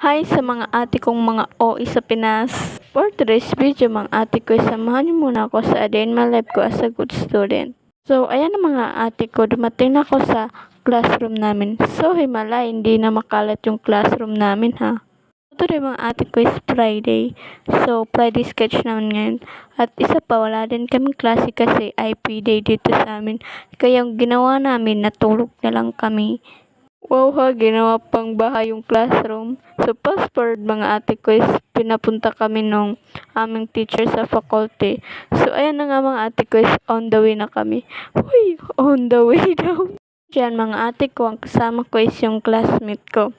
Hi sa mga ate kong mga OE sa Pinas. For today's video mga ate ko, samahan niyo muna ako sa a day in my life ko as a good student. So ayan ang mga ate ko, dumating na ako sa classroom namin. So himala, hindi na makalat yung classroom namin ha. Today mga ate ko is Friday. So Friday sketch naman ngayon. At isa pa, wala din kaming klase kasi IP day dito sa amin. Kaya yung ginawa namin, natulog na lang kami. Wow ha, ginawa pang bahay yung classroom. So fast forward mga ate ko is pinapunta kami nung aming teacher sa faculty. So ayan na nga mga ate ko is on the way na kami. Uy, on the way daw. Diyan mga ate ko, ang kasama ko is yung classmate ko.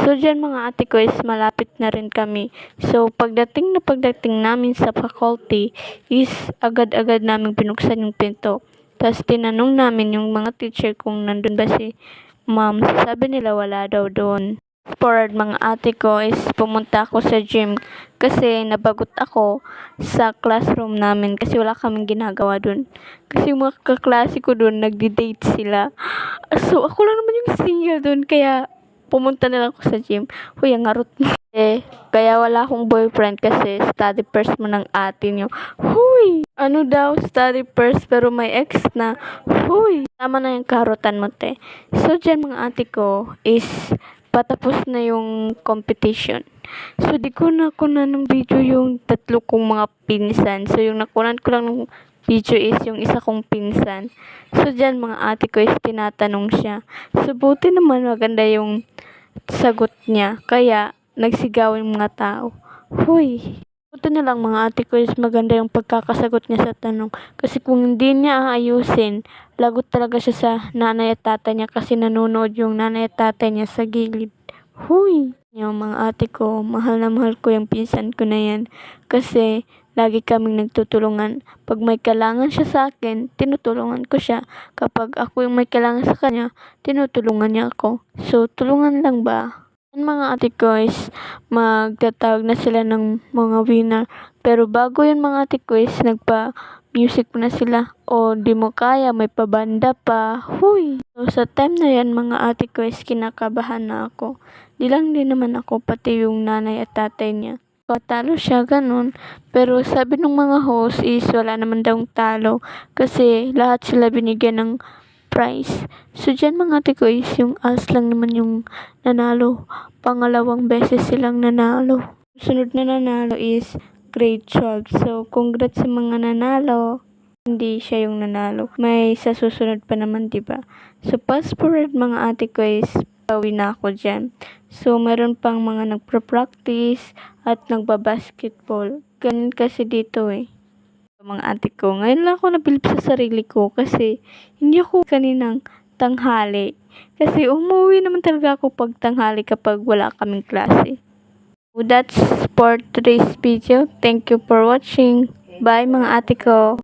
So diyan mga ate ko is malapit na rin kami. So pagdating namin sa faculty is agad-agad namin binuksan yung pinto. Tapos tinanong namin yung mga teacher kung nandun ba si ma'am. Sabi nila wala daw doon. Forward mga ate ko is pumunta ako sa gym kasi nabagot ako sa classroom namin kasi wala kaming ginagawa doon. Kasi yung mga kaklase ko doon nagdi-date sila. So ako lang naman yung single doon kaya pumunta na lang ako sa gym. Huy, ang harot mo. Kaya wala akong boyfriend kasi study first mo ng ate niyo. Huy! Ano daw, study first pero may ex na. Huy! Tama na yung karotan mo, te. So, dyan mga ate ko is patapos na yung competition. So, di ko nakuna ng video yung tatlo kong mga pinsan. So, yung nakunan ko lang ng video is yung isa kong pinsan. So, dyan mga ate ko is tinatanong siya. So, buti naman maganda yung sagot niya. Kaya, nagsigaw yung mga tao. Huy! Buti na lang mga ate ko is maganda yung pagkakasagot niya sa tanong. Kasi kung hindi niya aayusin, lagot talaga siya sa nanay at tatay niya kasi nanonood yung nanay at tatay niya sa gilid. Huy! Yung mga ate ko, mahal na mahal ko yung pinsan ko na yan. Kasi lagi kaming nagtutulungan. Pag may kailangan siya sa akin, tinutulungan ko siya. Kapag ako yung may kailangan sa kanya, tinutulungan niya ako. So, tulungan lang ba? Mga ate ko is magtatawag na sila ng mga winner. Pero bago yun mga ate ko is nagpa-music na sila. O di mo kaya, may pabanda pa. Huy! So sa time na yan mga ate ko is kinakabahan na ako. Di lang din naman ako, pati yung nanay at tatay niya. Patalo siya, ganun. Pero sabi ng mga host is wala naman daw talo. Kasi lahat sila binigyan ng prize. So, dyan mga ate ko is yung ALS lang naman yung nanalo. Pangalawang beses silang nanalo. Sunod na nanalo is grade 12. So, congrats sa mga nanalo. Hindi siya yung nanalo. May sa susunod pa naman, diba? So, fast forward mga ate ko is bawi na ako dyan. So, meron pang mga nagpa-practice at nagba-basketball. Ganun kasi dito eh. Mga ate ko, ngayon lang ako nabilib sa sarili ko kasi hindi ako kaninang tanghali. Kasi umuwi naman talaga ako pag tanghali kapag wala kaming klase. So that's for today's video. Thank you for watching. Bye mga ate ko.